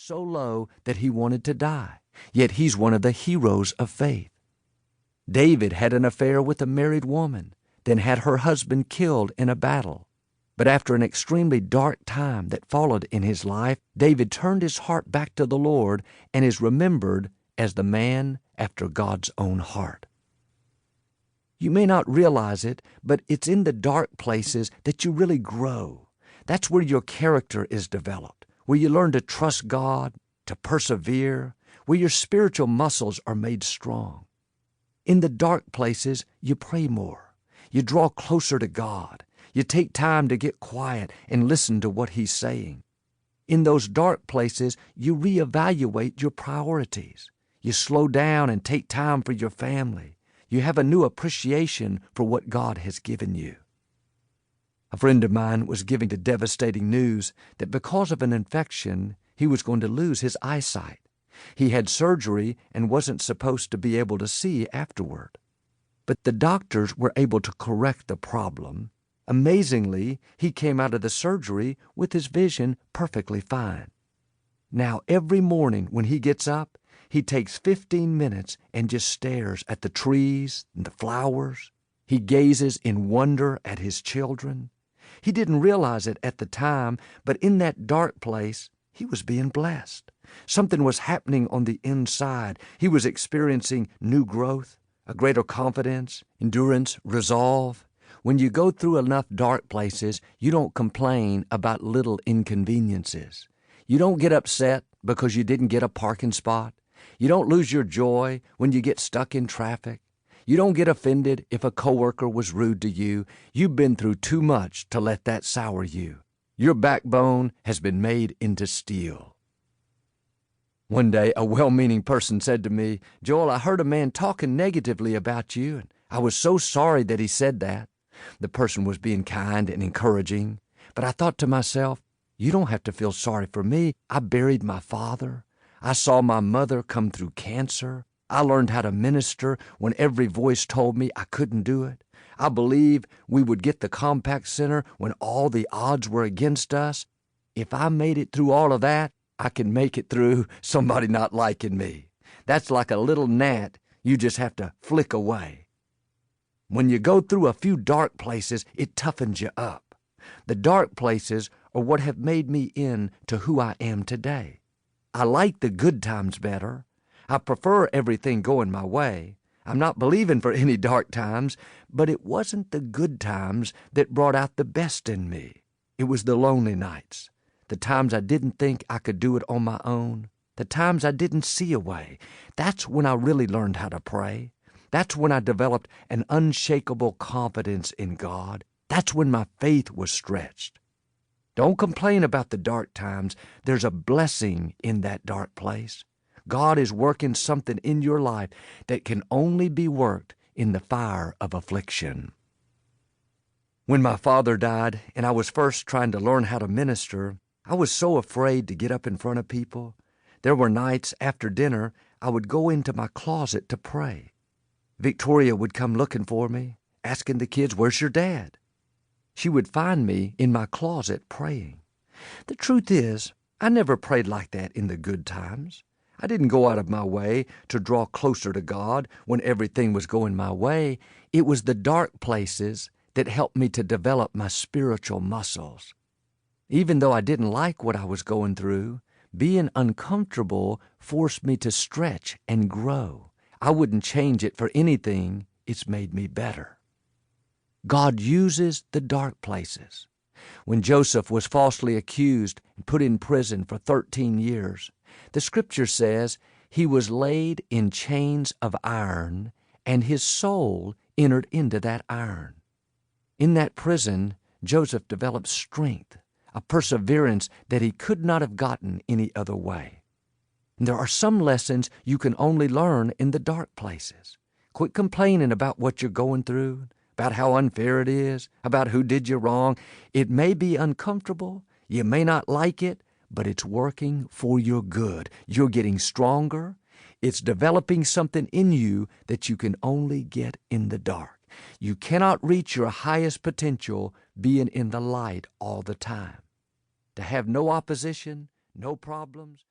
so low that he wanted to die, yet he's one of the heroes of faith. David had an affair with a married woman, then had her husband killed in a battle. But after an extremely dark time that followed in his life, David turned his heart back to the Lord and is remembered as the man after God's own heart. You may not realize it, but it's in the dark places that you really grow. That's where your character is developed, where you learn to trust God, to persevere, where your spiritual muscles are made strong. In the dark places, you pray more. You draw closer to God. You take time to get quiet and listen to what He's saying. In those dark places, you reevaluate your priorities. You slow down and take time for your family. You have a new appreciation for what God has given you. A friend of mine was giving the devastating news that because of an infection, he was going to lose his eyesight. He had surgery and wasn't supposed to be able to see afterward. But the doctors were able to correct the problem. Amazingly, he came out of the surgery with his vision perfectly fine. Now, every morning when he gets up, he takes 15 minutes and just stares at the trees and the flowers. He gazes in wonder at his children. He didn't realize it at the time, but in that dark place, he was being blessed. Something was happening on the inside. He was experiencing new growth, a greater confidence, endurance, resolve. When you go through enough dark places, you don't complain about little inconveniences. You don't get upset because you didn't get a parking spot. You don't lose your joy when you get stuck in traffic. You don't get offended if a coworker was rude to you. You've been through too much to let that sour you. Your backbone has been made into steel. One day, a well-meaning person said to me, "Joel, I heard a man talking negatively about you, and I was so sorry that he said that." The person was being kind and encouraging, but I thought to myself, you don't have to feel sorry for me. I buried my father. I saw my mother come through cancer. I learned how to minister when every voice told me I couldn't do it. I believed we would get the Compact Center when all the odds were against us. If I made it through all of that, I can make it through somebody not liking me. That's like a little gnat you just have to flick away. When you go through a few dark places, it toughens you up. The dark places are what have made me into who I am today. I like the good times better. I prefer everything going my way. I'm not believing for any dark times, but it wasn't the good times that brought out the best in me. It was the lonely nights, the times I didn't think I could do it on my own, the times I didn't see a way. That's when I really learned how to pray. That's when I developed an unshakable confidence in God. That's when my faith was stretched. Don't complain about the dark times. There's a blessing in that dark place. God is working something in your life that can only be worked in the fire of affliction. When my father died and I was first trying to learn how to minister, I was so afraid to get up in front of people. There were nights after dinner I would go into my closet to pray. Victoria would come looking for me, asking the kids, "Where's your dad?" She would find me in my closet praying. The truth is, I never prayed like that in the good times. I didn't go out of my way to draw closer to God when everything was going my way. It was the dark places that helped me to develop my spiritual muscles. Even though I didn't like what I was going through, being uncomfortable forced me to stretch and grow. I wouldn't change it for anything. It's made me better. God uses the dark places. When Joseph was falsely accused and put in prison for 13 years, the Scripture says he was laid in chains of iron, and his soul entered into that iron. In that prison, Joseph developed strength, a perseverance that he could not have gotten any other way. And there are some lessons you can only learn in the dark places. Quit complaining about what you're going through, about how unfair it is, about who did you wrong. It may be uncomfortable, you may not like it, but it's working for your good. You're getting stronger. It's developing something in you that you can only get in the dark. You cannot reach your highest potential being in the light all the time. To have no opposition, no problems,